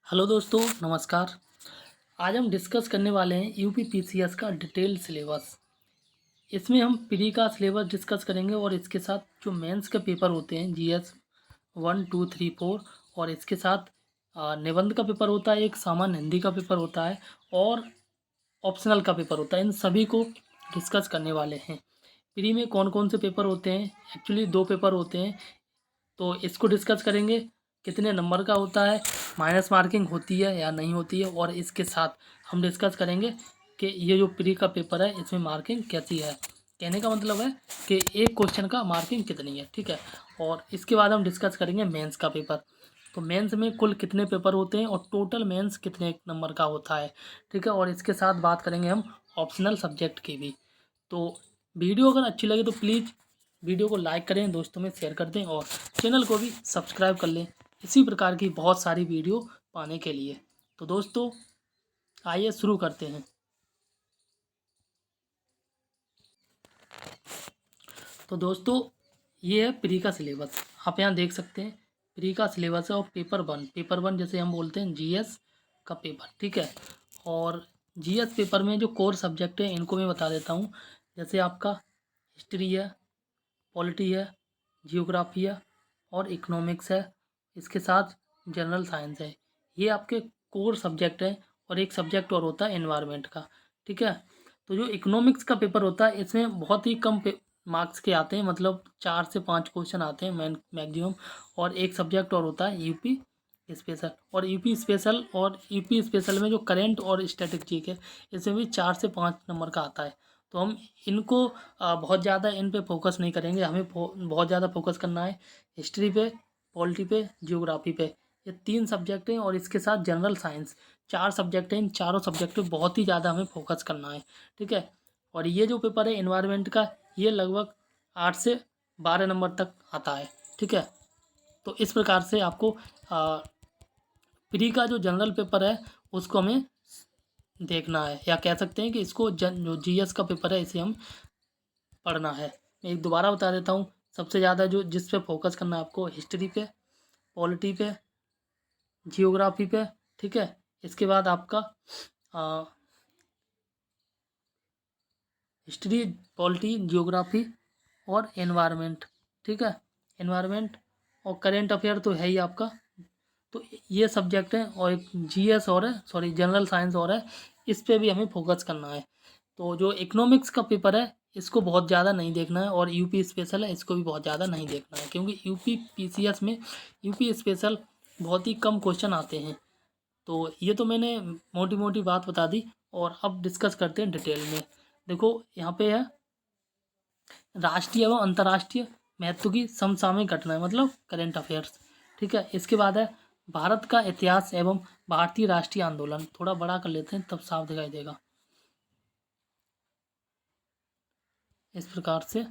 Hello दोस्तों, नमस्कार। आज हम डिस्कस करने वाले हैं यूपी पीसीएस का डिटेल सिलेबस। इसमें हम प्री का सिलेबस डिस्कस करेंगे और इसके साथ जो मेंस के पेपर होते हैं जीएस 1, 2, 3, 4 और इसके साथ निबंध का पेपर होता है, एक सामान्य हिंदी का पेपर होता है और ऑप्शनल का पेपर होता है। इन सभी को डिस्कस करने वाले हैं। प्री में कौन कौन से पेपर होते हैं? एक्चुअली 2 पेपर होते हैं, तो इसको डिस्कस करेंगे। कितने नंबर का होता है, माइनस मार्किंग होती है या नहीं होती है, और इसके साथ हम डिस्कस करेंगे कि ये जो प्री का पेपर है इसमें मार्किंग कैसी है। कहने का मतलब है कि एक क्वेश्चन का मार्किंग कितनी है, ठीक है। और इसके बाद हम डिस्कस करेंगे मेंस का पेपर। तो मेंस में कुल कितने पेपर होते हैं और टोटल मेंस कितने नंबर का होता है, ठीक है। और इसके साथ बात करेंगे हम ऑप्शनल सब्जेक्ट की भी। तो वीडियो अगर अच्छी लगे तो प्लीज़ वीडियो को लाइक करें, दोस्तों में शेयर कर दें और चैनल को भी सब्सक्राइब कर लें इसी प्रकार की बहुत सारी वीडियो पाने के लिए। तो दोस्तों आइए शुरू करते हैं। तो दोस्तों ये है प्री का सिलेबस, आप यहाँ देख सकते हैं। प्री का सिलेबस है और पेपर वन जैसे हम बोलते हैं जीएस का पेपर, ठीक है। और जीएस पेपर में जो कोर सब्जेक्ट है इनको मैं बता देता हूँ। जैसे आपका हिस्ट्री है, पॉलिटी है, जियोग्राफी है और इकोनॉमिक्स है। इसके साथ जनरल साइंस है। ये आपके कोर सब्जेक्ट हैं। और एक सब्जेक्ट और होता है एनवायरनमेंट का, ठीक है। तो जो इकोनॉमिक्स का पेपर होता है इसमें बहुत ही कम मार्क्स के आते हैं, मतलब 4 से 5 क्वेश्चन आते हैं मैक्सिमम। और एक सब्जेक्ट और होता है यूपी स्पेशल। और यूपी स्पेशल में जो करेंट और स्टैटिक जी के, इसमें भी 4 से 5 नंबर का आता है। तो हम इनको बहुत ज़्यादा इन पे फोकस नहीं करेंगे। हमें बहुत ज़्यादा फोकस करना है हिस्ट्री पे, पॉलिटी पे, जियोग्राफी पे। ये 3 सब्जेक्ट हैं और इसके साथ जनरल साइंस 4 सब्जेक्ट हैं। इन चारों सब्जेक्ट पे बहुत ही ज़्यादा हमें फोकस करना है, ठीक है। और ये जो पेपर है एनवायरनमेंट का, ये लगभग 8 से 12 नंबर तक आता है, ठीक है। तो इस प्रकार से आपको प्री का जो जनरल पेपर है उसको हमें देखना है, या कह सकते हैं कि इसको जो जीएस का पेपर है इसे हम पढ़ना है। मैं एक दोबारा बता देता हूँ। सबसे ज़्यादा जो जिस पे फोकस करना है आपको, हिस्ट्री पे, पॉलिटी पे, जियोग्राफी पे, ठीक है। इसके बाद आपका हिस्ट्री, पॉलिटी, जियोग्राफी और एनवायरनमेंट, ठीक है। एनवायरनमेंट और करेंट अफेयर तो है ही आपका। तो ये सब्जेक्ट हैं और एक जीएस और है, सॉरी जनरल साइंस और है। इस पे भी हमें फोकस करना है। तो जो इकोनॉमिक्स का पेपर है इसको बहुत ज़्यादा नहीं देखना है, और यूपी स्पेशल है इसको भी बहुत ज़्यादा नहीं देखना है, क्योंकि यूपी पीसीएस में यूपी स्पेशल बहुत ही कम क्वेश्चन आते हैं। तो ये तो मैंने मोटी मोटी बात बता दी। और अब डिस्कस करते हैं डिटेल में। देखो यहाँ पे है राष्ट्रीय एवं अंतर्राष्ट्रीय महत्व की समसामयिक घटनाएं, मतलब करेंट अफेयर्स, ठीक है। इसके बाद है भारत का इतिहास एवं भारतीय राष्ट्रीय आंदोलन। थोड़ा बड़ा कर लेते हैं तब साफ दिखाई देगा, इस प्रकार से,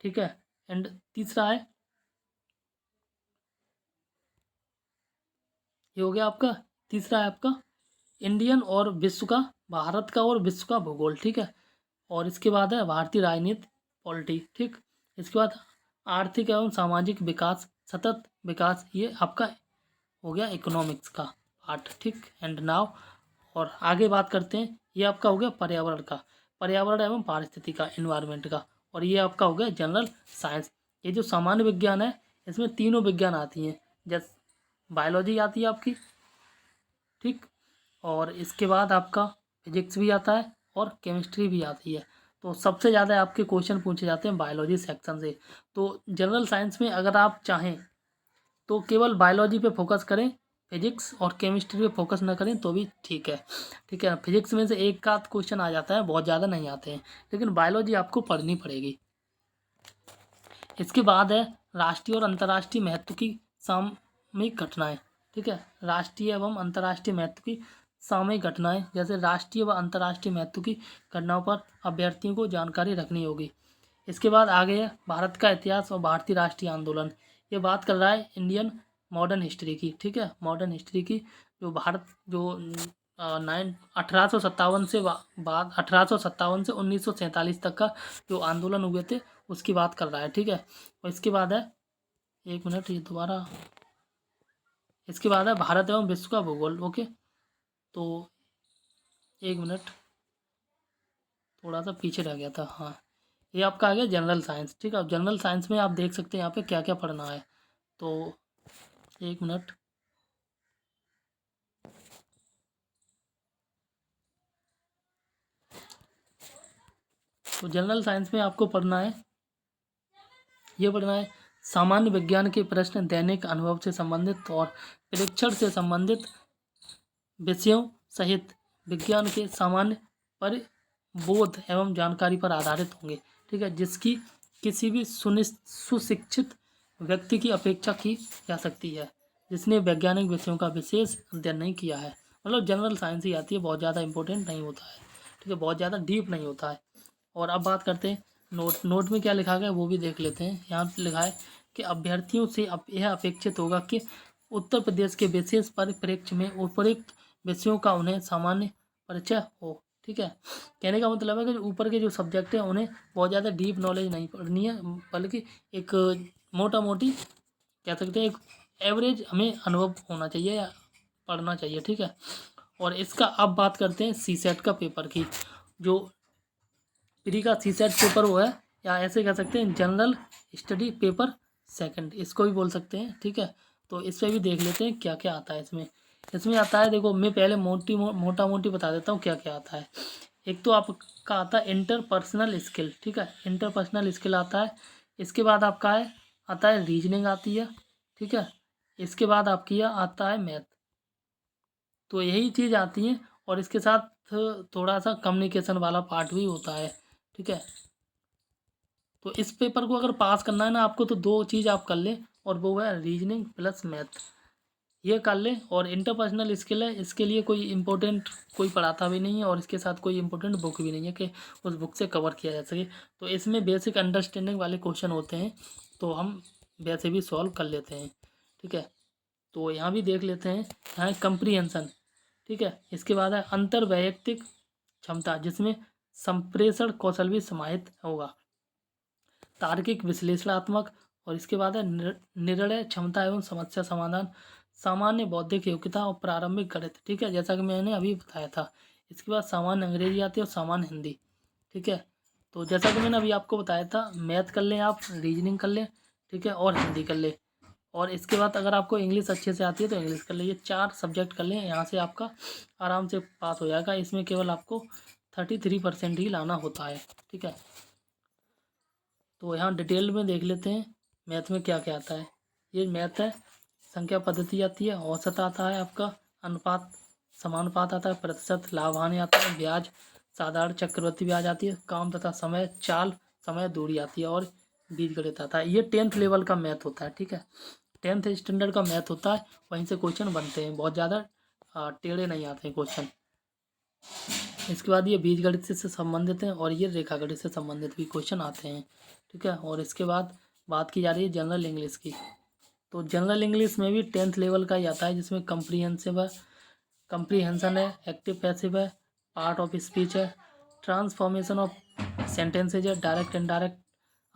ठीक है। एंड तीसरा है, ये हो गया आपका। तीसरा है आपका इंडियन और विश्व का, भारत का और विश्व का भूगोल, ठीक है। और इसके बाद है भारतीय राजनीति, पॉलिटी, ठीक। इसके बाद आर्थिक एवं सामाजिक विकास, सतत विकास, ये आपका हो गया इकोनॉमिक्स का पार्ट, ठीक। एंड नाउ और आगे बात करते हैं, ये आपका हो गया पर्यावरण का, पर्यावरण एवं पारिस्थिति का, इन्वायरमेंट का। और ये आपका हो गया जनरल साइंस। ये जो सामान्य विज्ञान है इसमें तीनों विज्ञान आती हैं। जैसे बायोलॉजी आती है आपकी, ठीक। और इसके बाद आपका फिजिक्स भी आता है और केमिस्ट्री भी आती है। तो सबसे ज़्यादा आपके क्वेश्चन पूछे जाते हैं बायोलॉजी सेक्शन से। तो जनरल साइंस में अगर आप चाहें तो केवल बायोलॉजी पे फोकस करें, फिजिक्स और केमिस्ट्री पे फोकस ना करें तो भी ठीक है, ठीक है। फिजिक्स में से एक का क्वेश्चन आ जाता है, बहुत ज़्यादा नहीं आते हैं, लेकिन बायोलॉजी आपको पढ़नी पड़ेगी। इसके बाद है राष्ट्रीय और अंतर्राष्ट्रीय महत्व की सामयिक घटनाएं, ठीक है। राष्ट्रीय एवं अंतर्राष्ट्रीय महत्व की सामयिक घटनाएं, जैसे राष्ट्रीय व अंतर्राष्ट्रीय महत्व की घटनाओं पर अभ्यर्थियों को जानकारी रखनी होगी। इसके बाद आगे है भारत का इतिहास और भारतीय राष्ट्रीय आंदोलन। ये बात कर रहा है इंडियन मॉडर्न हिस्ट्री की, ठीक है। मॉडर्न हिस्ट्री की जो भारत जो 1857 से बाद 1857 से 1947 तक का जो आंदोलन हुए थे उसकी बात कर रहा है, ठीक है। और इसके बाद है, एक मिनट, ये दोबारा इसके बाद है भारत एवं विश्व का भूगोल। ओके, तो 1 मिनट, थोड़ा सा पीछे रह गया था। हाँ, ये आपका आ गया जनरल साइंस। ठीक है, अब जनरल साइंस में आप देख सकते हैं यहाँ पे क्या क्या पढ़ना है। तो 1 मिनट, तो जनरल साइंस में आपको पढ़ना है, ये पढ़ना है सामान्य विज्ञान के प्रश्न, दैनिक अनुभव से संबंधित और परीक्षण से संबंधित विषयों सहित विज्ञान के सामान्य परिबोध एवं जानकारी पर आधारित होंगे। ठीक है, जिसकी किसी भी सुशिक्षित व्यक्ति की अपेक्षा की जा सकती है जिसने वैज्ञानिक विषयों का विशेष अध्ययन नहीं किया है। मतलब जनरल साइंस ही आती है, बहुत ज़्यादा इंपॉर्टेंट नहीं होता है। ठीक है, बहुत ज़्यादा डीप नहीं होता है। और अब बात करते हैं नोट में क्या लिखा गया है वो भी देख लेते हैं। यहाँ लिखा है कि अभ्यर्थियों से यह अपेक्षित होगा कि उत्तर प्रदेश के विशेष परिप्रेक्ष्य में उपयुक्त विषयों का उन्हें सामान्य परिचय हो। ठीक है, कहने का मतलब है कि ऊपर के जो सब्जेक्ट हैं उन्हें बहुत ज़्यादा डीप नॉलेज नहीं पढ़नी है, बल्कि एक मोटा मोटी कह सकते हैं एक एवरेज हमें अनुभव होना चाहिए या पढ़ना चाहिए। ठीक है, और इसका अब बात करते हैं सी सेट का पेपर की। जो प्री का सी सेट पेपर वो है, या ऐसे कह सकते हैं जनरल स्टडी पेपर सेकंड, इसको भी बोल सकते हैं। ठीक है, तो इस पर भी देख लेते हैं क्या क्या आता है इसमें। इसमें आता है, देखो मैं पहले मोटा मोटी बता देता हूँ क्या क्या आता है। एक तो आपका आता है इंटरपर्सनल स्किल। ठीक है, इंटरपर्सनल स्किल आता है। इसके बाद आपका है आता है रीजनिंग आती है। ठीक है, इसके बाद आपकी आता है मैथ। तो यही चीज़ आती है, और इसके साथ थोड़ा सा कम्युनिकेशन वाला पार्ट भी होता है। ठीक है, तो इस पेपर को अगर पास करना है ना आपको, तो 2 चीज़ आप कर लें, और वो है रीजनिंग प्लस मैथ, ये कर लें। और इंटरपर्सनल स्किल है, इसके लिए कोई इंपॉर्टेंट कोई पढ़ाता भी नहीं है, और इसके साथ कोई इंपॉर्टेंट बुक भी नहीं है कि उस बुक से कवर किया जा सके। तो इसमें बेसिक अंडरस्टैंडिंग वाले क्वेश्चन होते हैं, तो हम वैसे भी सॉल्व कर लेते हैं। ठीक है, तो यहाँ भी देख लेते हैं। यहाँ कंप्रीहेंशन। ठीक है, इसके बाद है अंतर वैयक्तिक क्षमता, जिसमें संप्रेषण कौशल भी समाहित होगा। तार्किक विश्लेषणात्मक, और इसके बाद है निर्णय क्षमता एवं समस्या समाधान, सामान्य बौद्धिक योग्यता और प्रारंभिक गणित। ठीक है, जैसा कि मैंने अभी बताया था। इसके बाद सामान्य अंग्रेजी आती है और सामान्य हिंदी। ठीक है, तो जैसा कि मैंने अभी आपको बताया था, मैथ कर लें आप, रीजनिंग कर लें, ठीक है, और हिंदी कर लें। और इसके बाद अगर आपको इंग्लिश अच्छे से आती है तो इंग्लिश कर लें। ये 4 सब्जेक्ट कर लें, यहाँ से आपका आराम से पास हो जाएगा। इसमें केवल आपको 33% ही लाना होता है। ठीक है, तो यहाँ डिटेल में देख लेते हैं मैथ में क्या क्या आता है। ये मैथ है, संख्या पद्धति आती है, औसत आता है आपका, अनुपात समानुपात आता है, प्रतिशत, लाभ हानि आता है, ब्याज, साधारण चक्रवृद्धि ब्याज आती है, काम तथा समय, चाल, समय, दूरी आती है, और बीजगणित आता है। ये 10th लेवल का मैथ होता है। ठीक है, 10th स्टैंडर्ड का मैथ होता है, वहीं से क्वेश्चन बनते हैं, बहुत ज़्यादा टेढ़े नहीं आते हैं क्वेश्चन। इसके बाद ये बीजगणित से संबंधित हैं, और ये रेखागणित से संबंधित भी क्वेश्चन आते हैं। ठीक है, और इसके बाद बात की जा रही है जनरल इंग्लिश की। तो जनरल इंग्लिश में भी 10th लेवल का ही आता है, जिसमें कंप्रीहेंशन है, एक्टिव पैसिव है, पार्ट ऑफ स्पीच है, ट्रांसफॉर्मेशन ऑफ सेंटेंसेज है, डायरेक्ट इनडायरेक्ट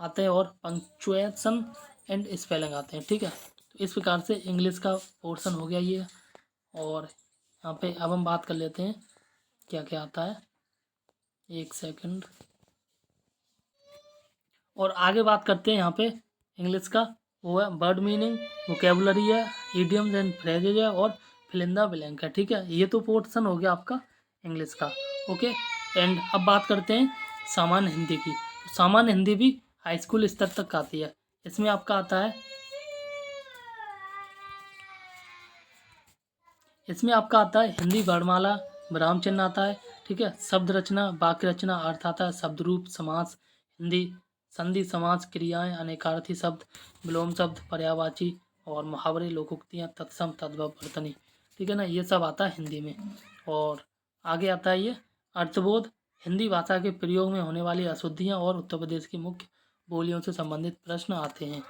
आते हैं, और पंक्चुएशन एंड स्पेलिंग आते हैं। ठीक है, तो इस प्रकार से इंग्लिश का पोर्शन हो गया ये। और यहाँ पे अब हम बात कर लेते हैं क्या क्या आता है। 1 सेकंड, और आगे बात करते हैं यहाँ पे इंग्लिश का। वो है वर्ड मीनिंग, वोकेबुलरी है, इडियम्स एंड फ्रेजेज है, और फिल इन द ब्लैंक है। ठीक है, ये तो पोर्शन हो गया आपका इंग्लिश का। ओके, एंड अब बात करते हैं सामान्य हिंदी की। तो सामान्य हिंदी भी हाई स्कूल स्तर तक आती है। इसमें आपका आता है, इसमें आपका आता है हिंदी वर्णमाला, विराम चिन्ह आता है। ठीक है, शब्द रचना, वाक्य रचना, अर्थ आता है, शब्द रूप, समास, हिंदी, संधि, समास, क्रियाएं, अनेकार्थी शब्द, विलोम शब्द, पर्यायवाची, और मुहावरे, लोकोक्तियाँ, तत्सम, तद्भव, वर्तनी। ठीक है ना, ये सब आता है हिंदी में। और आगे आता है ये अर्थबोध, हिंदी भाषा के प्रयोग में होने वाली अशुद्धियाँ और उत्तर प्रदेश की मुख्य बोलियों से संबंधित प्रश्न आते हैं।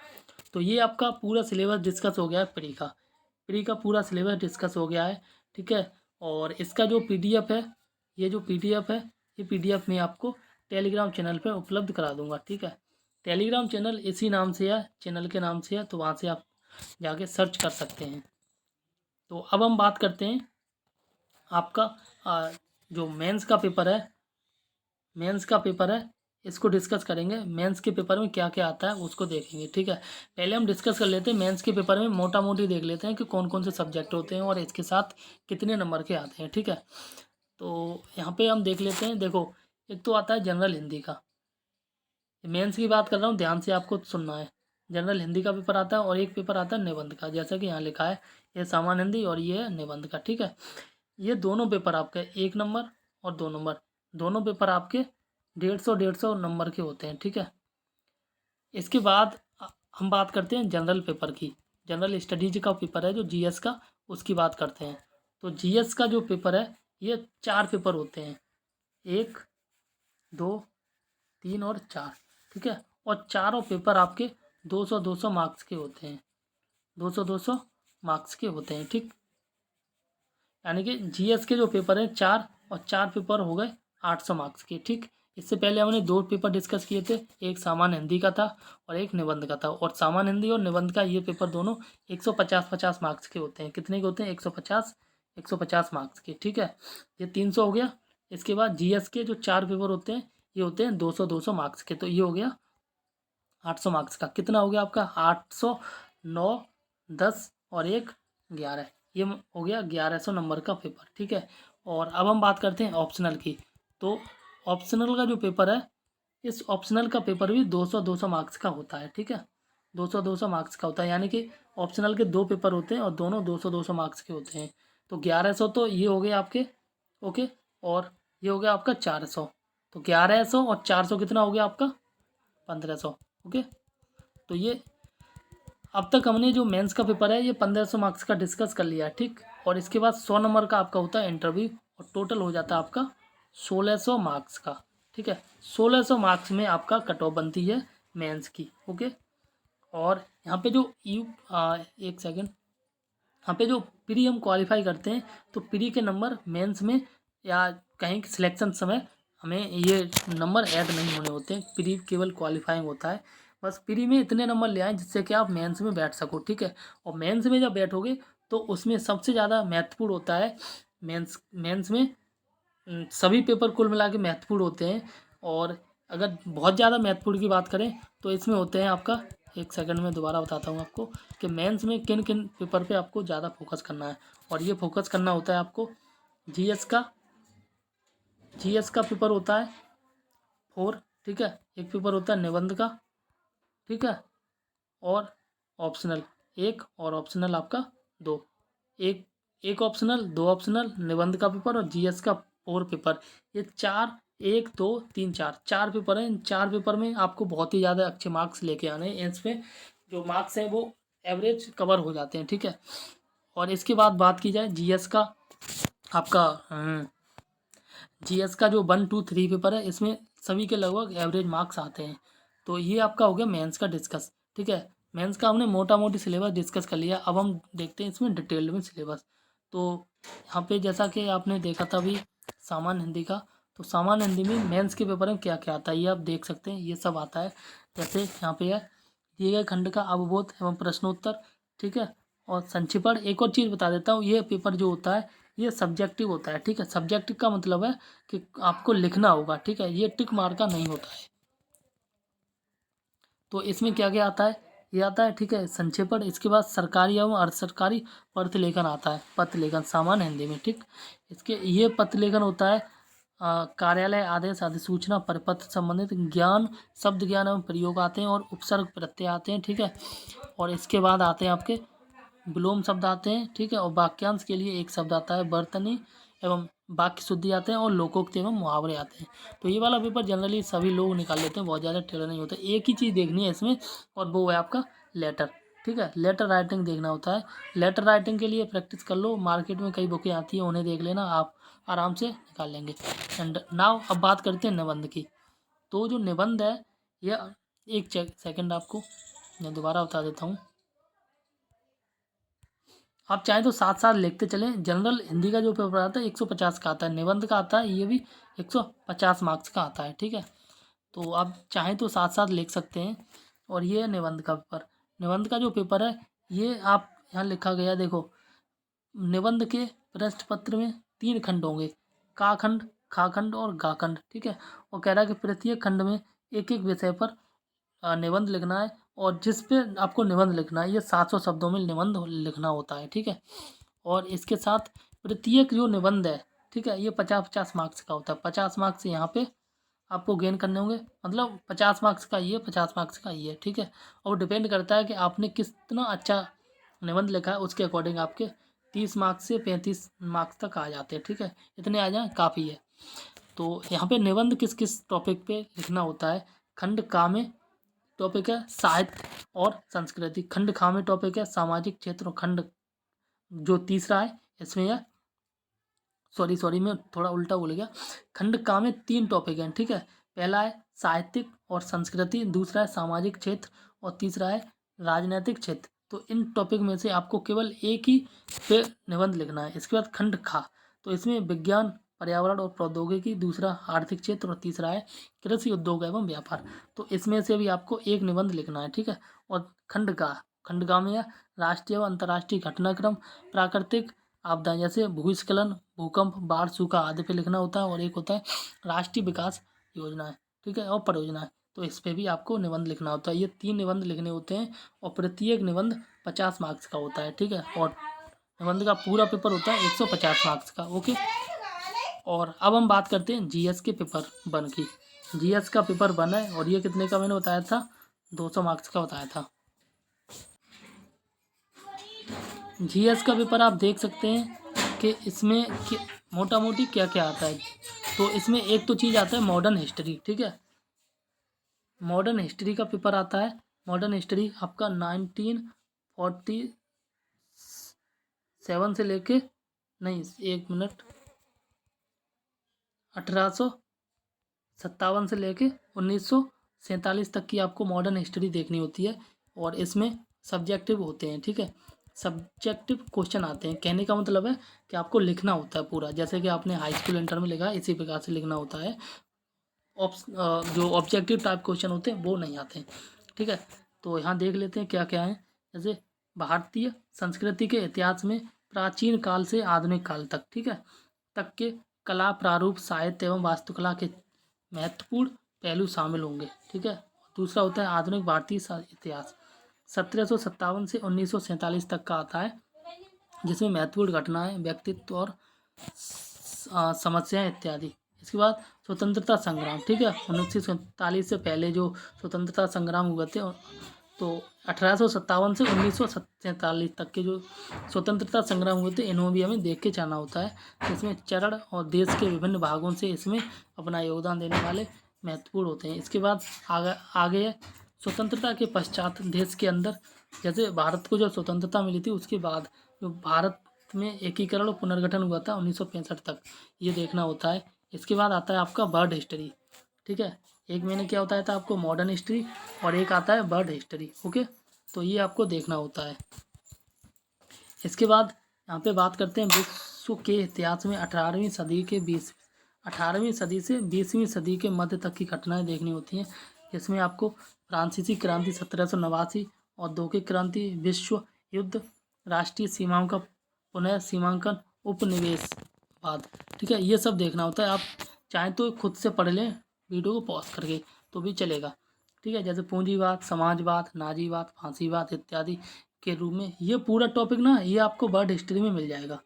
तो ये आपका पूरा सिलेबस डिस्कस हो गया है प्री का पूरा सिलेबस डिस्कस हो गया है। ठीक है, और इसका जो पीडीएफ है, ये जो पीडीएफ है, ये पीडीएफ मैं आपको टेलीग्राम चैनल पे उपलब्ध करा दूंगा। ठीक है, टेलीग्राम चैनल इसी नाम से है, चैनल के नाम से है, तो वहाँ से आप जाके सर्च कर सकते हैं। तो अब हम बात करते हैं आपका जो मेंस का पेपर है, मेंस का पेपर है इसको डिस्कस करेंगे। मेंस के पेपर में क्या क्या आता है उसको देखेंगे, ठीक है। पहले हम डिस्कस कर लेते हैं मेंस के पेपर में, मोटा मोटी देख लेते हैं कि कौन कौन से सब्जेक्ट होते हैं और इसके साथ कितने नंबर के आते हैं, ठीक है। तो यहाँ पे हम देख लेते हैं। देखो, एक तो आता है जनरल हिंदी का, मेंस की बात कर रहा हूँ, ध्यान से आपको सुनना है। जनरल हिंदी का पेपर आता है और एक पेपर आता है निबंध का, जैसा कि यहाँ लिखा है, ये सामान्य हिंदी और ये है निबंध का, ठीक है। ये दोनों पेपर आपके 1 नंबर और 2 नंबर, दोनों पेपर आपके 150 नंबर के होते हैं, ठीक है। इसके बाद हम बात करते हैं जनरल पेपर की। जनरल स्टडीज का पेपर है जो जीएस का, उसकी बात करते हैं। तो जीएस का जो पेपर है ये 4 पेपर होते हैं, 1, 2, 3 और 4, ठीक है। और चारों पेपर आपके 200 मार्क्स के होते हैं, 200 मार्क्स के होते हैं, ठीक। यानी कि जीएस के जो पेपर हैं 4 और 4 पेपर हो गए 800 मार्क्स के, ठीक। इससे पहले हमने 2 पेपर डिस्कस किए थे, एक सामान्य हिंदी का था और एक निबंध का था। और सामान्य हिंदी और निबंध का ये पेपर दोनों 150 मार्क्स के होते हैं। कितने के होते हैं? 150 मार्क्स के, ठीक है। ये 300 हो गया। इसके बाद जीएस के जो 4 पेपर होते हैं ये होते हैं 200 मार्क्स के, तो ये हो गया 800 मार्क्स का। कितना हो गया आपका? 800, 9, 10 और 1, 11, ये हो गया 1100 नंबर का पेपर, ठीक है। और अब हम बात करते हैं ऑप्शनल की। तो ऑप्शनल का जो पेपर है, इस ऑप्शनल का पेपर भी 200 मार्क्स का होता है, ठीक है। 200 मार्क्स का होता है, यानी कि ऑप्शनल के 2 पेपर होते हैं और दोनों 200 मार्क्स के होते हैं। तो 1100 तो ये हो गए आपके, ओके। और ये हो गया आपका 400, तो 1100 और 400 कितना हो गया आपका? 1500, ओके। तो ये अब तक हमने जो मेंस का पेपर है ये 1500 मार्क्स का डिस्कस कर लिया, ठीक। और इसके बाद 100 नंबर का आपका होता है इंटरव्यू, और टोटल हो जाता है आपका 1600 मार्क्स का, ठीक है। 1600 मार्क्स में आपका कट ऑफ बनती है मेंस की, ओके। और यहाँ पे जो एक सेकेंड, यहाँ पे जो प्री हम क्वालिफाई करते हैं, तो प्री के नंबर मेंस में या कहीं सिलेक्शन समय हमें ये नंबर ऐड नहीं होने होते हैं। प्री केवल क्वालिफाइंग होता है। बस प्री में इतने नंबर ले आएँ जिससे कि आप मेंस में बैठ सको, ठीक है। और मेंस में जब बैठोगे तो उसमें सबसे ज़्यादा महत्वपूर्ण होता है मेंस में सभी पेपर कुल मिला के महत्वपूर्ण होते हैं। और अगर बहुत ज़्यादा महत्वपूर्ण की बात करें तो इसमें होते हैं आपका, एक सेकंड में दोबारा बताता हूँ आपको कि मेंस में किन किन पेपर पे आपको ज़्यादा फोकस करना है। और ये फोकस करना होता है आपको जीएस का, पेपर होता है 4, ठीक है। एक पेपर होता है निबंध का, ठीक है। और ऑप्शनल 1 और ऑप्शनल आपका 2, एक एक ऑप्शनल, 2 ऑप्शनल, निबंध का पेपर और जीएस का 4 पेपर। ये 4, 1, 2, 3, 4 पेपर हैं। इन 4 पेपर में आपको बहुत ही ज़्यादा अच्छे मार्क्स लेके आने हैं। इसमें जो मार्क्स हैं वो एवरेज कवर हो जाते हैं, ठीक है। और इसके बाद बात की जाए जीएस का, आपका जीएस का जो 1, 2, 3 पेपर है इसमें सभी के लगभग एवरेज मार्क्स आते हैं। तो ये आपका हो गया मेंस का डिस्कस, ठीक है। मेंस का हमने मोटा मोटी सिलेबस डिस्कस कर लिया। अब हम देखते हैं इसमें डिटेल में सिलेबस। तो यहाँ पे जैसा कि आपने देखा था अभी सामान्य हिंदी का, तो सामान्य हिंदी में मेंस के पेपर में क्या क्या आता है ये आप देख सकते हैं। ये सब आता है, जैसे यहाँ पे है दिए गए खंड का अवबोध एवं प्रश्नोत्तर, ठीक है। और संक्षिप्ण, एक और चीज़ बता देता हूँ, ये पेपर जो होता है ये सब्जेक्टिव होता है, ठीक है। सब्जेक्टिव का मतलब है कि आपको लिखना होगा, ठीक है। ये टिक मार का नहीं होता है। तो इसमें क्या क्या आता है? ये आता है, ठीक है, संक्षेपण। इसके बाद सरकारी एवं अर्ध सरकारी पत्र लेखन आता है, पत्र लेखन सामान्य हिंदी में, ठीक। इसके ये पत्र लेखन होता है कार्यालय आदेश अधिसूचना परिपत्र संबंधित ज्ञान, शब्द ज्ञान एवं प्रयोग आते हैं और उपसर्ग प्रत्यय आते हैं, ठीक है। और इसके बाद आते हैं आपके विलोम शब्द आते हैं, ठीक है। और वाक्यांश के लिए एक शब्द आता है वर्तनी एवं वाक्य शुद्धि आते हैं और लोकोक्ति एवं मुहावरे आते हैं। तो ये वाला पेपर जनरली सभी लोग निकाल लेते हैं, बहुत ज़्यादा टेढ़ा नहीं होता। एक ही चीज़ देखनी है इसमें और वो है आपका लेटर, ठीक है। लेटर राइटिंग देखना होता है। लेटर राइटिंग के लिए प्रैक्टिस कर लो, मार्केट में कई बुकें आती हैं उन्हें देख लेना, आप आराम से निकाल लेंगे। एंड नाउ अब बात करते हैं निबंध की। तो जो निबंध है यह, एक सेकंड आपको मैं दोबारा बता देता हूँ। आप चाहें तो साथ साथ लिखते चलें। जनरल हिंदी का जो पेपर आता है 150 का आता है, निबंध का आता है ये भी 150 मार्क्स का आता है, ठीक है। तो आप चाहें तो साथ साथ लिख सकते हैं। और ये है निबंध का पेपर। निबंध का जो पेपर है ये आप यहाँ लिखा गया देखो, निबंध के प्रश्न पत्र में 3 खंड होंगे, का खंड, खा खंड और गा खंड, ठीक है। और कह रहा है कि प्रत्येक खंड में एक एक विषय पर निबंध लिखना है, और जिस पे आपको निबंध लिखना है ये 700 शब्दों में निबंध लिखना होता है, ठीक है। और इसके साथ प्रत्येक जो निबंध है, ठीक है, ये 50-50 मार्क्स का होता है। 50 मार्क्स यहाँ पे आपको गेन करने होंगे, मतलब 50 मार्क्स का ये, 50 मार्क्स का ये, ठीक है। और डिपेंड करता है कि आपने कितना अच्छा निबंध लिखा है, उसके अकॉर्डिंग आपके 30 मार्क्स से 35 मार्क्स तक आ जाते हैं, ठीक है। इतने आ जाए काफ़ी है। तो यहाँ पे निबंध किस किस टॉपिक पे लिखना होता है। खंड का में टॉपिक है साहित्य और संस्कृति, खंड खा में टॉपिक है सामाजिक क्षेत्र, और खंड जो तीसरा है इसमें है, सॉरी मैं थोड़ा उल्टा बोल गया। खंड का में 3 टॉपिक हैं, ठीक है। पहला है साहित्यिक और संस्कृति, दूसरा है सामाजिक क्षेत्र, और तीसरा है राजनीतिक क्षेत्र। तो इन टॉपिक में से आपको केवल एक ही पे निबंध लिखना है। इसके बाद खंड खा, तो इसमें विज्ञान, पर्यावरण और प्रौद्योगिकी, दूसरा आर्थिक क्षेत्र, और तीसरा है कृषि, उद्योग एवं व्यापार। तो इसमें से भी आपको एक निबंध लिखना है, ठीक है। और खंड गा में है राष्ट्रीय व अंतर्राष्ट्रीय घटनाक्रम, प्राकृतिक आपदाएं जैसे भूस्खलन, भूकंप, बाढ़, सूखा आदि पे लिखना होता है। और एक होता है राष्ट्रीय विकास योजनाएं, ठीक है, और परियोजनाएं। तो इस पे भी आपको निबंध लिखना होता है। ये 3 निबंध लिखने होते हैं, और प्रत्येक निबंध 50 मार्क्स का होता है, ठीक है। और निबंध का पूरा पेपर होता है 150 मार्क्स का, ओके। और अब हम बात करते हैं जीएस के पेपर 1 की। जीएस का पेपर 1 है, और ये कितने का मैंने बताया था, 200 मार्क्स का बताया था। जीएस का पेपर आप देख सकते हैं कि इसमें मोटा मोटी क्या क्या आता है। तो इसमें एक तो चीज़ आता है मॉडर्न हिस्ट्री, ठीक है। मॉडर्न हिस्ट्री का पेपर आता है। मॉडर्न हिस्ट्री आपका 1947 से लेके, नहीं 1 मिनट, 1857 से लेके 1947 तक की आपको मॉडर्न हिस्ट्री देखनी होती है। और इसमें सब्जेक्टिव होते हैं, ठीक है। सब्जेक्टिव क्वेश्चन आते हैं, कहने का मतलब है कि आपको लिखना होता है पूरा, जैसे कि आपने हाई स्कूल इंटर में लिखा है, इसी प्रकार से लिखना होता है। जो ऑब्जेक्टिव टाइप क्वेश्चन होते हैं वो नहीं आते हैं, ठीक है। तो यहाँ देख लेते हैं क्या क्या है। जैसे भारतीय संस्कृति के इतिहास में प्राचीन काल से आधुनिक काल तक, ठीक है, तक के कला, प्रारूप, साहित्य एवं वास्तुकला के महत्वपूर्ण पहलू शामिल होंगे, ठीक है। दूसरा होता है आधुनिक भारतीय इतिहास, 1757 से 1947 तक का आता है, जिसमें महत्वपूर्ण घटनाएं, व्यक्तित्व और समस्याएं इत्यादि। इसके बाद स्वतंत्रता संग्राम, ठीक है, 1947 से पहले जो स्वतंत्रता संग्राम हुए थे, तो 1857 से 1947 तक के जो स्वतंत्रता संग्राम हुए थे, इन्हों भी हमें देख के जाना होता है। इसमें चरण और देश के विभिन्न भागों से इसमें अपना योगदान देने वाले महत्वपूर्ण होते हैं। इसके बाद आगे है स्वतंत्रता के पश्चात देश के अंदर, जैसे भारत को जब स्वतंत्रता मिली थी उसके बाद जो भारत में एकीकरण और पुनर्गठन हुआ था 1965 तक, ये देखना होता है। इसके बाद आता है आपका बर्ड हिस्ट्री, ठीक है। एक मैंने क्या बताया था आपको, मॉडर्न हिस्ट्री, और एक आता है बर्ड हिस्ट्री, ओके। तो ये आपको देखना होता है। इसके बाद यहाँ पे बात करते हैं विश्व के इतिहास में 18वीं सदी से 20वीं सदी के मध्य तक की घटनाएं देखनी होती हैं। इसमें आपको फ्रांसीसी क्रांति 1789, औद्योगिक क्रांति, विश्व युद्ध, राष्ट्रीय सीमाओं का पुनः सीमांकन, उपनिवेशवाद, ठीक है, ये सब देखना होता है। आप चाहें तो खुद से पढ़ लें वीडियो को पॉज करके, तो भी चलेगा, ठीक है। जैसे पूंजीवाद, समाजवाद, नाजीवाद, फांसीवाद इत्यादि के रूप में ये पूरा टॉपिक ना, ये आपको बर्ड हिस्ट्री में मिल जाएगा,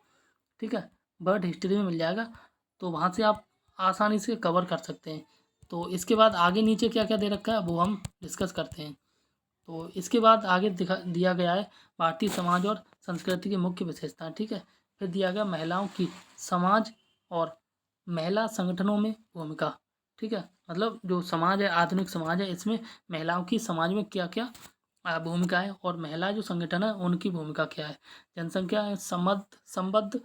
ठीक है, बर्ड हिस्ट्री में मिल जाएगा। तो वहाँ से आप आसानी से कवर कर सकते हैं। तो इसके बाद आगे नीचे क्या क्या दे रखा है वो हम डिस्कस करते हैं। तो इसके बाद आगे दिया गया है भारतीय समाज और संस्कृति की मुख्य विशेषताएं, ठीक है। फिर दिया गया महिलाओं की समाज और महिला संगठनों में भूमिका, ठीक है, मतलब जो समाज है, आधुनिक समाज है, इसमें महिलाओं की समाज में क्या क्या भूमिका है, और महिला जो संगठन है उनकी भूमिका क्या है। जनसंख्या संबद्ध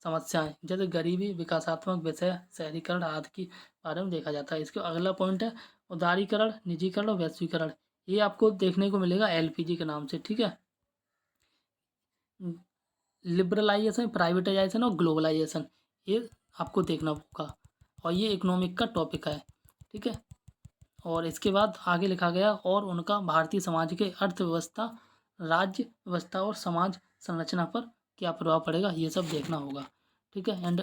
समस्याएं जैसे गरीबी, विकासात्मक विषय, शहरीकरण आदि के बारे में देखा जाता है। इसके अगला पॉइंट है उदारीकरण, निजीकरण और वैश्वीकरण। ये आपको देखने को मिलेगा एलपीजी के नाम से, ठीक है। लिबरलाइजेशन, प्राइवेटाइजेशन और ग्लोबलाइजेशन, ये आपको देखना होगा, और ये इकोनॉमिक का टॉपिक है, ठीक है। और इसके बाद आगे लिखा गया और उनका भारतीय समाज के अर्थव्यवस्था, राज्य व्यवस्था और समाज संरचना पर क्या प्रभाव पड़ेगा, ये सब देखना होगा। ठीक है। एंड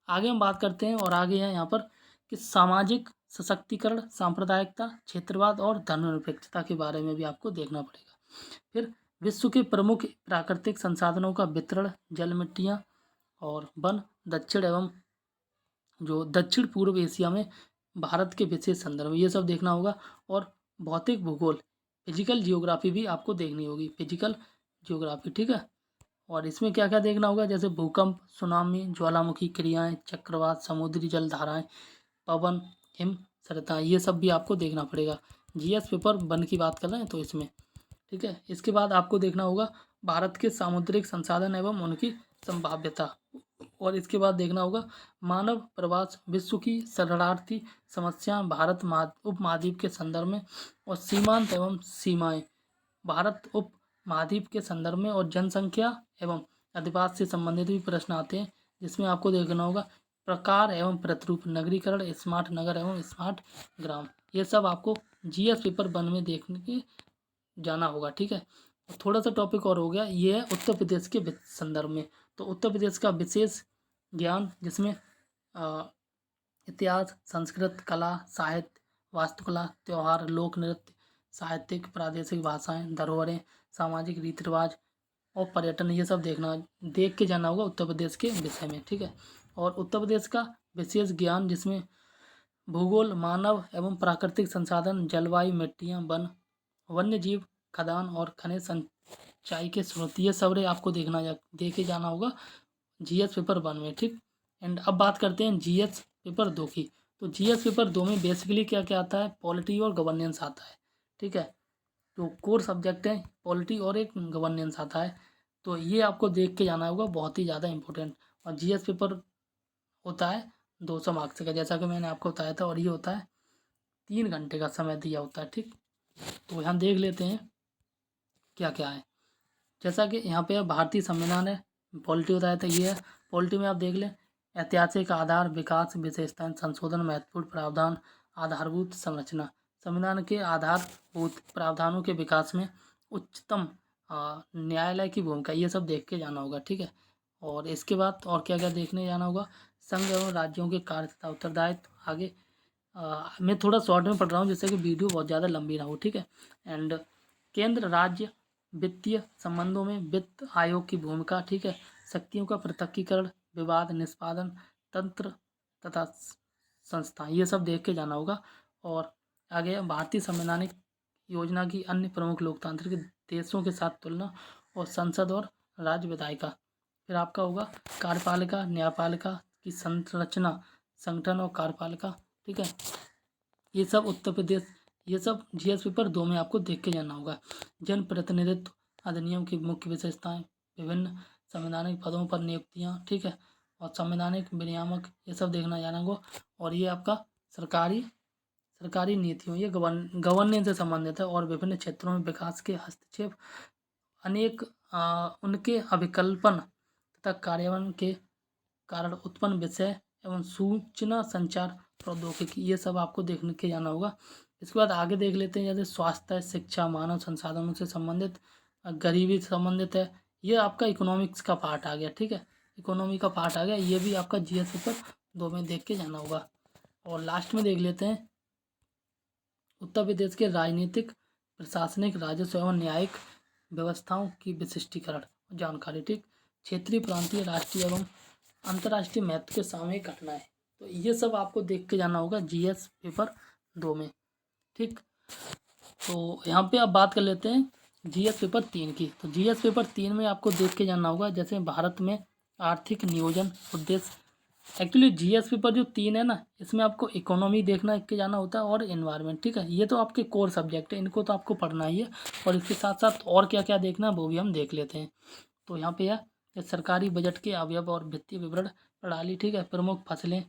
आगे हम बात करते हैं, और आगे है यहाँ पर कि सामाजिक सशक्तिकरण, सांप्रदायिकता, क्षेत्रवाद और धर्मनिरपेक्षता के बारे में भी आपको देखना पड़ेगा। फिर विश्व के प्रमुख प्राकृतिक संसाधनों का वितरण, जल, मिट्टियाँ और वन, दक्षिण एवं जो दक्षिण पूर्व एशिया में भारत के विशेष संदर्भ, ये सब देखना होगा। और भौतिक भूगोल, फिजिकल जियोग्राफी भी आपको देखनी होगी, फिजिकल जियोग्राफी। ठीक है। और इसमें क्या क्या देखना होगा, जैसे भूकंप, सुनामी, ज्वालामुखी क्रियाएं, चक्रवात, समुद्री जल धाराएं, पवन, हिम सरिताएं, ये सब भी आपको देखना पड़ेगा। जीएस पेपर 1 की बात कर रहे हैं तो इसमें। ठीक है। इसके बाद आपको देखना होगा भारत के सामुद्रिक संसाधन एवं उनकी संभाव्यता। और इसके बाद देखना होगा मानव प्रवास, विश्व की शरणार्थी समस्या, भारत उपमहाद्वीप के संदर्भ में, और सीमांत एवं सीमाएं, भारत उप महाद्वीप के संदर्भ में, और जनसंख्या एवं अधिवास से संबंधित भी प्रश्न आते हैं, जिसमें आपको देखना होगा प्रकार एवं प्रतिरूप, नगरीकरण, स्मार्ट नगर एवं स्मार्ट ग्राम, ये सब आपको जीएस पेपर 1 में देखने के जाना होगा। ठीक है। थोड़ा सा टॉपिक और हो गया, ये है उत्तर प्रदेश के संदर्भ में। तो उत्तर प्रदेश का विशेष ज्ञान, जिसमें इतिहास, संस्कृत, कला, साहित्य, वास्तुकला, त्यौहार, लोक नृत्य, साहित्यिक, प्रादेशिक भाषाएं, धरोहरें, सामाजिक रीति रिवाज और पर्यटन, ये सब देख के जाना होगा उत्तर प्रदेश के विषय में। ठीक है। और उत्तर प्रदेश का विशेष ज्ञान, जिसमें भूगोल, मानव एवं प्राकृतिक संसाधन, जलवायु, मिट्टियाँ, वन, वन्य जीव, खदान और खनिज संचाई के स्रोत, ये सब आपको देखे जाना होगा जीएस पेपर 1 में। ठीक। एंड अब बात करते हैं जीएस पेपर 2 की। तो जीएस पेपर 2 में बेसिकली क्या क्या आता है, पॉलिटी और गवर्नेंस आता है। ठीक है। तो कोर सब्जेक्ट है पॉलिटी और एक गवर्नेंस आता है। तो ये आपको देख के जाना होगा, बहुत ही ज़्यादा इंपॉर्टेंट। और जीएस पेपर होता है 200 मार्क्स का, जैसा कि मैंने आपको बताया था, और ये होता है 3 घंटे का समय दिया होता है। ठीक। तो यहाँ देख लेते हैं क्या क्या है। जैसा कि यहाँ पे भारतीय संविधान है, पॉलिटी बताया था ये है। पॉलिटी में आप देख लें, ऐतिहासिक आधार, विकास, विशेषताएं, संशोधन, महत्वपूर्ण प्रावधान, आधारभूत संरचना, संविधान के आधारभूत प्रावधानों के विकास में उच्चतम न्यायालय की भूमिका, ये सब देख के जाना होगा। ठीक है। और इसके बाद और क्या क्या देखने जाना होगा, संघ एवं राज्यों के कार्य तथा उत्तरदायित्व। आगे मैं थोड़ा शॉर्ट में पढ़ रहा हूँ, जिससे कि वीडियो बहुत ज़्यादा लंबी ना हो। ठीक है। एंड केंद्र राज्य वित्तीय संबंधों में वित्त आयोग की भूमिका। ठीक है। शक्तियों का पृथकीकरण, विवाद निष्पादन तंत्र तथा संस्था, ये सब देख के जाना होगा। और आगे भारतीय संवैधानिक योजना की अन्य प्रमुख लोकतांत्रिक देशों के साथ तुलना, और संसद और राज्य विधायिका। फिर आपका होगा कार्यपालिका, न्यायपालिका की संरचना, संगठन और कार्यपालिका। ठीक है। ये सब उत्तर प्रदेश, ये सब जीएस पेपर 2 में आपको देख के जाना होगा। जन प्रतिनिधित्व अधिनियम की मुख्य विशेषताएं, विभिन्न संवैधानिक पदों पर नियुक्तियां। ठीक है। और संवैधानिक विनियामक, ये सब देखना जाना होगा। और ये आपका सरकारी नीतियों, ये गवर्नेंस से संबंधित है। और विभिन्न क्षेत्रों में विकास के हस्तक्षेप, अनेक उनके अभिकल्पन तथा कार्यान्वयन के कारण उत्पन्न विषय एवं सूचना संचार प्रौद्योगिकी, ये सब आपको देखने के जाना होगा। इसके बाद आगे देख लेते हैं, जैसे स्वास्थ्य, शिक्षा, मानव संसाधनों से संबंधित, गरीबी से संबंधित है। ये आपका इकोनॉमिक्स का पार्ट आ गया। ठीक है। इकोनॉमी का पार्ट आ गया, ये भी आपका जीएस पेपर 2 में देख के जाना होगा। और लास्ट में देख लेते हैं उत्तर प्रदेश के राजनीतिक, प्रशासनिक, राजस्व एवं न्यायिक व्यवस्थाओं की विशिष्टीकरण जानकारी। ठीक। क्षेत्रीय, प्रांतीय, राष्ट्रीय एवं अंतर्राष्ट्रीय महत्व के सामयिक घटनाएं, तो ये सब आपको देख के जाना होगा जीएस पेपर 2 में। ठीक। तो यहाँ पे आप बात कर लेते हैं जीएस पेपर 3 की। तो जीएस पेपर 3 में आपको देख के जाना होगा, जैसे भारत में आर्थिक नियोजन उद्देश्य। एक्चुअली जीएस पेपर जो 3 है ना, इसमें आपको इकोनॉमी देखना के जाना होता है और एनवायरनमेंट। ठीक है। ये तो आपके कोर सब्जेक्ट है, इनको तो आपको पढ़ना ही है। और इसके साथ साथ और क्या क्या देखना है वो भी हम देख लेते हैं। तो यहाँ पे है सरकारी बजट के अवयव और वित्तीय विवरण प्रणाली। ठीक है। प्रमुख फसलें,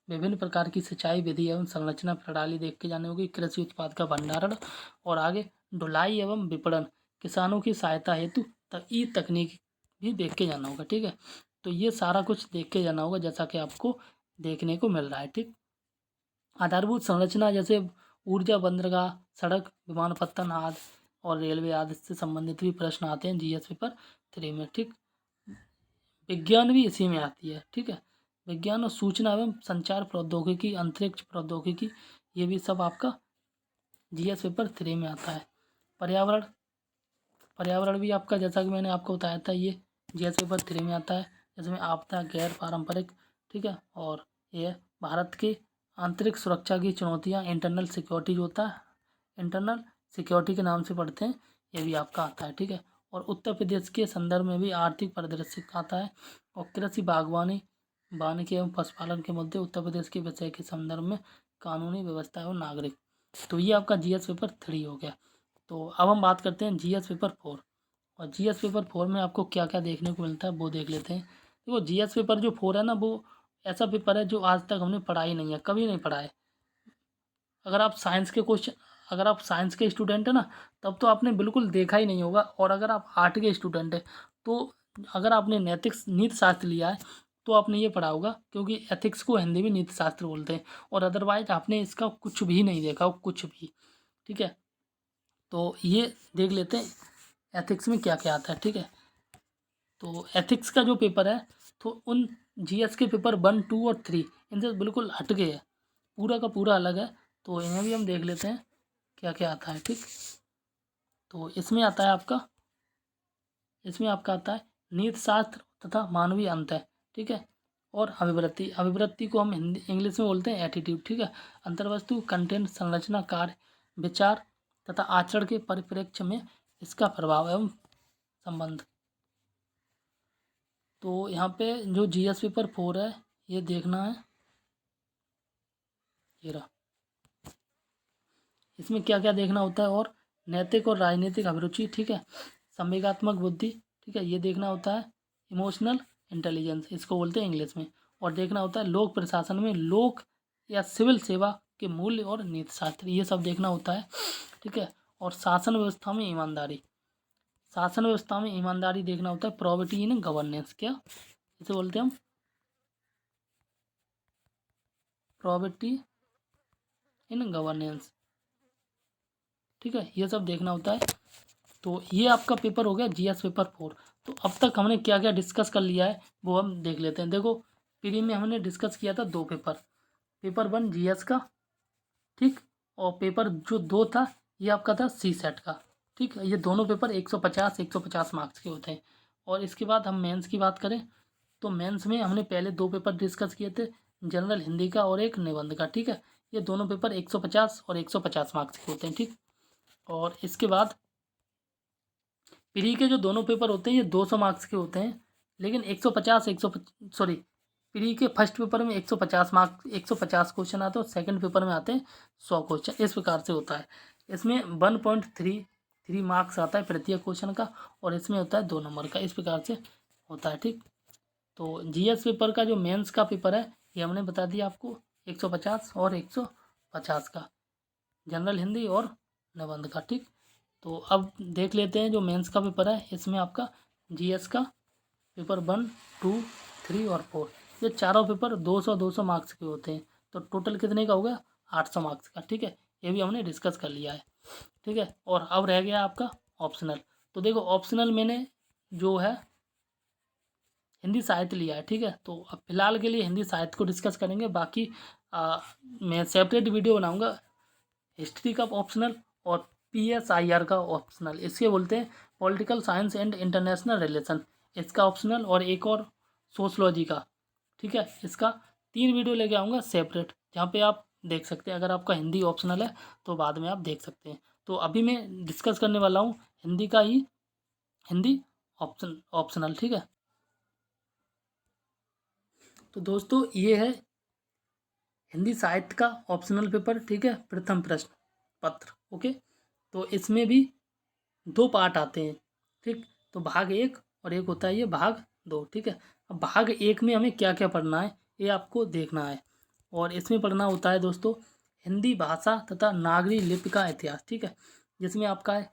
विभिन्न प्रकार की सिंचाई विधि एवं संरचना प्रणाली देख के जाने होगी। कृषि उत्पाद का भंडारण, और आगे ढुलाई एवं विपणन, किसानों की सहायता हेतु ई तकनीक भी देख के जाना होगा। ठीक है। तो ये सारा कुछ देख के जाना होगा, जैसा कि आपको देखने को मिल रहा है। ठीक। आधारभूत संरचना, जैसे ऊर्जा, बंदरगाह, सड़क, विमानपत्तन आदि और रेलवे आदि से संबंधित भी प्रश्न आते हैं जीएस पेपर 3 में। ठीक। विज्ञान भी इसी में आती है, ठीक है। विज्ञान और सूचना एवं संचार प्रौद्योगिकी, अंतरिक्ष प्रौद्योगिकी, ये भी सब आपका जीएस पेपर 3 में आता है। पर्यावरण, पर्यावरण भी आपका, जैसा कि मैंने आपको बताया था, ये जीएस पेपर 3 में आता है, जिसमें आपदा, गैर पारंपरिक, ठीक है। और ये भारत की आंतरिक सुरक्षा की चुनौतियाँ, इंटरनल सिक्योरिटी जो होता है, इंटरनल सिक्योरिटी के नाम से पढ़ते हैं, ये भी आपका आता है, ठीक है। और उत्तर प्रदेश के संदर्भ में भी आर्थिक परिदृश्य आता है। और कृषि, बागवानी, वानिकी एवं पशुपालन के मुद्दे उत्तर प्रदेश के विषय के संदर्भ में, कानूनी व्यवस्था एवं नागरिक। तो ये आपका जीएस पेपर 3 हो गया। तो अब हम बात करते हैं जीएस पेपर 4। और जीएस पेपर 4 में आपको क्या क्या देखने को मिलता है वो देख लेते हैं। देखो, जीएस पेपर जो 4 है ना, वो ऐसा पेपर है जो आज तक हमने पढ़ा ही नहीं है, कभी नहीं पढ़ा है। अगर आप साइंस के क्वेश्चन, अगर आप साइंस के स्टूडेंट है ना, तब तो आपने बिल्कुल देखा ही नहीं होगा। और अगर आप आर्ट के स्टूडेंट है, तो अगर आपने नैतिक नीति शास्त्र लिया है, तो आपने ये पढ़ा होगा, क्योंकि एथिक्स को हिंदी में नीति शास्त्र बोलते हैं। और अदरवाइज आपने इसका कुछ भी नहीं देखा हो, कुछ भी, ठीक है। तो ये देख लेते हैं एथिक्स में क्या क्या आता है, ठीक है। तो एथिक्स का जो पेपर है, तो उन जीएस के पेपर 1, 2 और 3 इनसे बिल्कुल हट गए है, पूरा का पूरा अलग है। तो इन्हें भी हम देख लेते हैं क्या क्या आता है, ठीक। तो इसमें आता है आपका, इसमें आपका आता है नीति शास्त्र तथा मानवीय अंत है, ठीक है। और अभिवृत्ति, अभिवृत्ति को हम हिंदी इंग्लिश में बोलते हैं एटीट्यूड, ठीक है। अंतर्वस्तु, कंटेंट, संरचना, कार्य, विचार तथा आचरण के परिप्रेक्ष्य में इसका प्रभाव एवं संबंध। तो यहाँ पे जो जीएस पेपर 4 है, ये देखना है, ये रहा। इसमें क्या क्या देखना होता है, और नैतिक और राजनीतिक अभिरुचि, ठीक है। संवेगात्मक बुद्धि, ठीक है, ये देखना होता है। इमोशनल इंटेलिजेंस इसको बोलते हैं इंग्लिश में। और देखना होता है लोक प्रशासन में लोक या सिविल सेवा के मूल्य और नीति शास्त्र, ये सब देखना होता है, ठीक है। और शासन व्यवस्था में ईमानदारी, शासन व्यवस्था में ईमानदारी देखना होता है। प्रोबिटी इन गवर्नेंस, क्या इसे बोलते हैं हम, प्रोबिटी इन गवर्नेंस, ठीक है, ये सब देखना होता है। तो ये आपका पेपर हो गया जीएस पेपर 4। तो अब तक हमने क्या क्या डिस्कस कर लिया है वो हम देख लेते हैं। देखो, प्री में हमने डिस्कस किया था 2 पेपर, पेपर 1 जीएस का, ठीक। और पेपर जो 2 था, ये आपका था सी सेट का, ठीक है। ये दोनों पेपर 150 मार्क्स के होते हैं। और इसके बाद हम मेंस की बात करें, तो मेंस में हमने पहले 2 पेपर डिस्कस किए थे, जनरल हिंदी का और एक निबंध का, ठीक है। ये दोनों पेपर 150 और 150 मार्क्स के होते हैं, ठीक। और इसके बाद प्री के जो दोनों पेपर होते हैं, ये 200 मार्क्स के होते हैं। लेकिन 150 सॉरी, प्री के फर्स्ट पेपर में 150 मार्क्स, 150 क्वेश्चन आते हैं, और सेकंड पेपर में आते हैं 100 क्वेश्चन। इस प्रकार से होता है। इसमें 1.33 मार्क्स आता है प्रत्येक क्वेश्चन का, और इसमें होता है 2 नंबर का। इस प्रकार से होता है, ठीक। तो जीएस पेपर का जो मेंस का पेपर है, ये हमने बता दिया आपको, 150 और 150 का, जनरल हिंदी और निबंध का, ठीक। तो अब देख लेते हैं जो मेंस का पेपर है, इसमें आपका जीएस का पेपर 1, 2, 3 और 4, ये चारों पेपर 200 मार्क्स के होते हैं। तो टोटल कितने का हो गया, 800 मार्क्स का, ठीक है। ये भी हमने डिस्कस कर लिया है, ठीक है। और अब रह गया आपका ऑप्शनल। तो देखो, ऑप्शनल मैंने जो है हिंदी साहित्य लिया है, ठीक है। तो अब फिलहाल के लिए हिंदी साहित्य को डिस्कस करेंगे। बाकी मैं सेपरेट वीडियो बनाऊंगा हिस्ट्री का ऑप्शनल और पीएसआईआर का ऑप्शनल, इसके बोलते हैं political science and international relation, इसका ऑप्शनल, और एक और सोशलॉजी का, ठीक है। इसका 3 वीडियो लेके आऊँगा सेपरेट, जहाँ पे आप देख सकते हैं। अगर आपका हिंदी ऑप्शनल है तो बाद में आप देख सकते हैं। तो अभी मैं डिस्कस करने वाला हूँ हिंदी का ही, हिंदी ऑप्शनल, ठीक है। तो दोस्तों, ये है हिंदी साहित्य का ऑप्शनल पेपर, ठीक है, प्रथम प्रश्न पत्र, ओके। तो इसमें भी 2 पार्ट आते हैं, ठीक। तो भाग 1 और एक होता है ये भाग 2, ठीक है। अब भाग 1 में हमें क्या क्या पढ़ना है, ये आपको देखना है। और इसमें पढ़ना होता है दोस्तों हिंदी भाषा तथा नागरी लिपि का इतिहास, ठीक है। जिसमें आपका है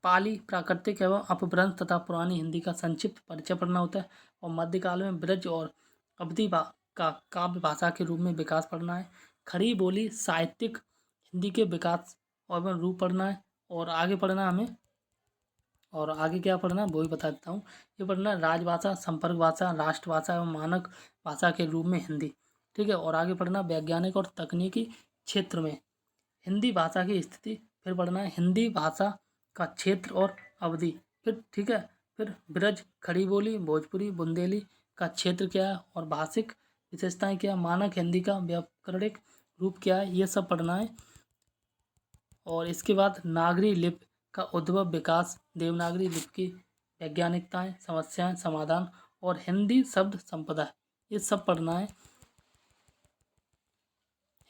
पाली, प्राकृतिक एवं अपभ्रंश तथा पुरानी हिंदी का संक्षिप्त परिचय पढ़ना होता है। और मध्यकाल में ब्रज और अवधी का काव्य भाषा के रूप में विकास पढ़ना है। खड़ी बोली साहित्यिक हिंदी के विकास और रूप पढ़ना है। और आगे पढ़ना हमें और आगे क्या पढ़ना है वो भी बता देता हूँ। ये पढ़ना है राजभाषा, संपर्क भाषा, राष्ट्रभाषा एवं मानक भाषा के रूप में हिंदी। ठीक है, और आगे पढ़ना वैज्ञानिक और तकनीकी क्षेत्र में हिंदी भाषा की स्थिति। फिर पढ़ना है हिंदी भाषा का क्षेत्र और अवधि। फिर ठीक है, फिर ब्रज, खड़ी बोली, भोजपुरी, बुंदेली का क्षेत्र क्या है और भाषिक विशेषताएं क्या है, मानक हिंदी का व्याकरणिक रूप क्या है, ये सब पढ़ना है। और इसके बाद नागरी लिपि का उद्भव, विकास, देवनागरी लिपि की वैज्ञानिकताएं, समस्याएं, समाधान और हिंदी शब्द संपदा, ये सब पढ़ना है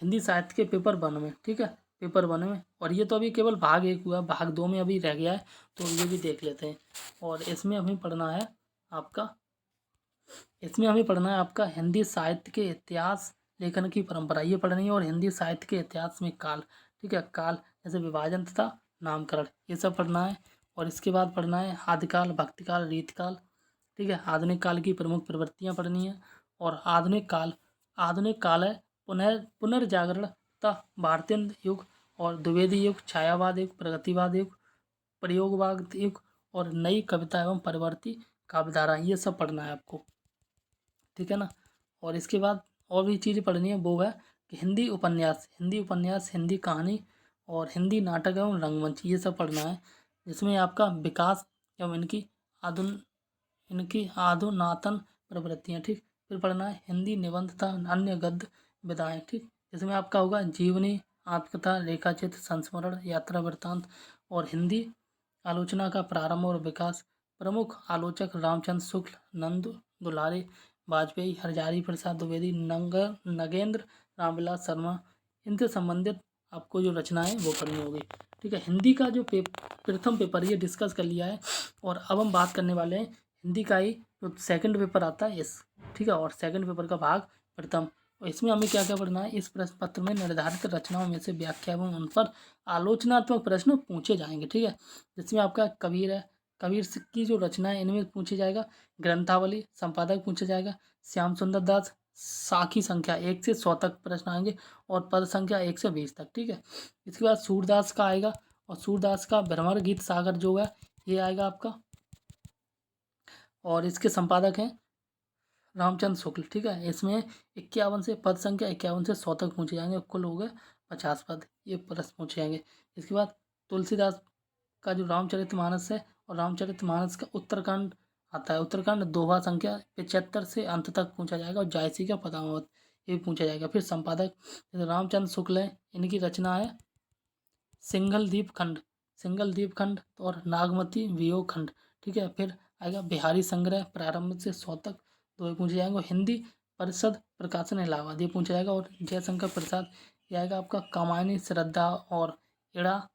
हिंदी साहित्य के पेपर 1 में। ठीक है, पेपर 1 में। और ये तो अभी केवल भाग 1 हुआ, भाग 2 में अभी रह गया है, तो ये भी देख लेते हैं। और इसमें हमें पढ़ना है आपका हिंदी साहित्य के इतिहास, लेखन की परंपरा, ये पढ़नी है। और हिंदी साहित्य के इतिहास में काल, ठीक है, काल जैसे विभाजन तथा नामकरण, ये सब पढ़ना है। और इसके बाद पढ़ना है आदिकाल, भक्तिकाल, रीतकाल। ठीक है, आधुनिक काल की प्रमुख प्रवृत्तियाँ पढ़नी है। और आधुनिक काल है पुनर्जागरण तथा भारतीय युग और द्विवेदी युग, छायावाद युग, प्रगतिवाद युग, प्रयोगवाद युग और नई कविता एवं परिवर्ती काव्यधारा, ये सब पढ़ना है आपको। ठीक है ना। और इसके बाद और भी चीज़ें पढ़नी है, वो है कि हिंदी उपन्यास, हिंदी कहानी और हिंदी नाटक एवं रंगमंच, ये सब पढ़ना है, जिसमें आपका विकास एवं इनकी आधुनातन प्रवृत्तियाँ। ठीक, फिर पढ़ना है हिंदी निबंध तथा अन्य गद्य विधाएँ। ठीक, इसमें आपका होगा जीवनी, आत्मकथा, रेखाचित्र, संस्मरण, यात्रा वृत्तांत और हिंदी आलोचना का प्रारंभ और विकास। प्रमुख आलोचक रामचंद्र शुक्ल, नंद दुलारी, वाजपेयी, हरजारी प्रसाद द्विवेदी, नगेंद्र रामविलास शर्मा, इनसे संबंधित आपको जो रचना है वो पढ़नी होगी। ठीक है, हिंदी का जो प्रथम पेपर ये डिस्कस कर लिया है। और अब हम बात करने वाले हैं हिंदी का ही जो सेकंड पेपर आता है इस, ठीक है, और सेकंड पेपर का भाग प्रथम। और इसमें हमें क्या क्या पढ़ना है, इस प्रश्न पत्र में निर्धारित रचनाओं में से व्याख्या एवं उन पर आलोचनात्मक प्रश्न पूछे जाएंगे। ठीक है, जिसमें आपका कबीर है, कबीर की जो रचना है इनमें पूछे जाएगा। ग्रंथावली, संपादक पूछा जाएगा। श्याम सुंदर दास, साखी संख्या 1 से 100 तक प्रश्न आएंगे और पद संख्या 1 से 20 तक। ठीक है, इसके बाद सूरदास का आएगा और सूरदास का भ्रमर गीत सागर जो है ये आएगा आपका। और इसके संपादक हैं रामचंद्र शुक्ल। ठीक है, इसमें 51 से पद संख्या 51 से 100 तक पूछे जाएंगे, कुल हो गए 50 पद, ये प्रश्न पूछे जाएंगे। इसके बाद तुलसीदास का जो रामचरितमानस है और रामचरितमानस का उत्तरकांड आता है, उत्तरकांड दोहा संख्या 75 से अंत तक पूछा जाएगा। और जायसी का पदामवत ये भी पूछा जाएगा। फिर संपादक जैसे रामचंद्र शुक्ल है, इनकी रचना है सिंगल दीप खंड और नागमती वियोग खंड। ठीक है, फिर आएगा बिहारी संग्रह प्रारंभ से 100 तक, दो पूछे जाएंगे। हिंदी परिषद प्रकाशन इलाहाबाद ये पूछा जाएगा। और जयशंकर प्रसाद ये आएगा आपका कामायनी श्रद्धा और इड़ा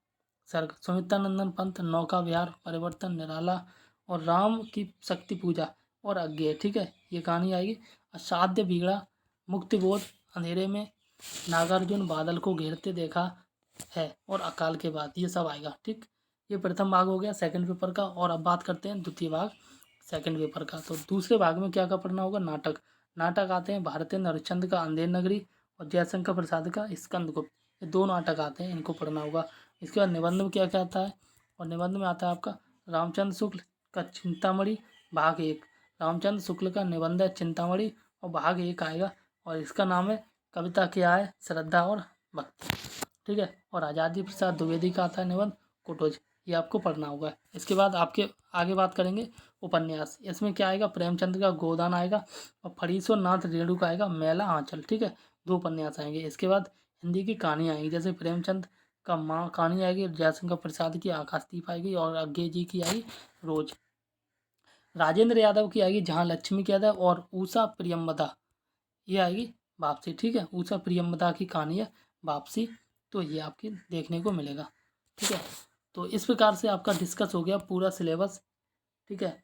सर्ग, सुमित्रानंदन पंत नौका विहार परिवर्तन निराला और राम की शक्ति पूजा और अज्ञेय। ठीक है, ये कहानी आएगी। असाध्य बिगड़ा, मुक्तिबोध, अंधेरे में, नागार्जुन, बादल को घेरते देखा है और अकाल के बाद, ये सब आएगा। ठीक, ये प्रथम भाग हो गया सेकंड पेपर का। और अब बात करते हैं द्वितीय भाग सेकंड पेपर का। तो दूसरे भाग में क्या क्या पढ़ना होगा, नाटक आते हैं भारतीय हरिश्चंद्र का अंधेर नगरी और जयशंकर प्रसाद का स्कंदगुप्त, ये 2 नाटक आते हैं, इनको पढ़ना होगा। इसके बाद निबंध में क्या क्या आता है, और निबंध में आता है आपका रामचंद्र शुक्ल का चिंतामणि भाग 1, रामचंद्र शुक्ल का निबंध है चिंतामणि और भाग 1 आएगा। और इसका नाम है कविता क्या है, श्रद्धा और भक्ति। ठीक है, और आज़ादी प्रसाद द्विवेदी का आता है निबंध कुटोज, ये आपको पढ़ना होगा। इसके बाद आपके आगे बात करेंगे उपन्यास। इसमें क्या आएगा, प्रेमचंद का गोदान आएगा और फरीश्वर नाथ रेणु का आएगा मैला आंचल। ठीक है, 2 उपन्यास आएंगे। इसके बाद हिंदी की कहानी आएगी, जैसे प्रेमचंद का माँ कहानी आएगी, जयशंकर प्रसाद की आकाशदीप आएगी और अज्ञे जी की आएगी रोज, राजेंद्र यादव की आएगी जहाँ लक्ष्मी की यादव और उषा प्रियमदा ये आएगी वापसी। ठीक है, उषा प्रियमदा की कहानी है वापसी, तो ये आपकी देखने को मिलेगा। ठीक है, तो इस प्रकार से आपका डिस्कस हो गया पूरा सिलेबस। ठीक है,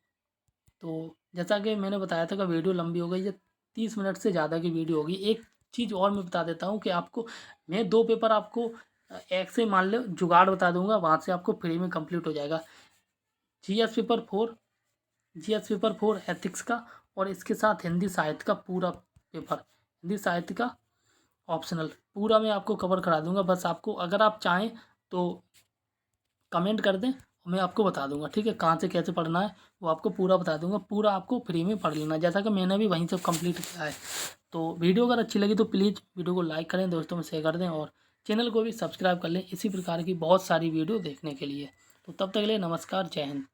तो जैसा कि मैंने बताया था कि वीडियो लंबी हो गई, ये 30 मिनट से ज़्यादा की वीडियो होगी। एक चीज़ और मैं बता देता हूँ कि आपको मैं 2 पेपर आपको एक से मान लो जुगाड़ बता दूंगा, वहाँ से आपको फ्री में कंप्लीट हो जाएगा। जीएस पेपर 4 एथिक्स का, और इसके साथ हिंदी साहित्य का पूरा पेपर, हिंदी साहित्य का ऑप्शनल पूरा मैं आपको कवर करा दूंगा। बस आपको अगर आप चाहें तो कमेंट कर दें मैं आपको बता दूंगा, ठीक है, कहाँ से कैसे पढ़ना है वो आपको पूरा बता दूंगा, पूरा आपको फ्री में पढ़ लेना, जैसा कि मैंने भी वहीं से कंप्लीट किया है। तो वीडियो अगर अच्छी लगी तो प्लीज़ वीडियो को लाइक करें, दोस्तों में शेयर कर दें और चैनल को भी सब्सक्राइब कर लें इसी प्रकार की बहुत सारी वीडियो देखने के लिए। तो तब तक के लिए नमस्कार, जय हिंद।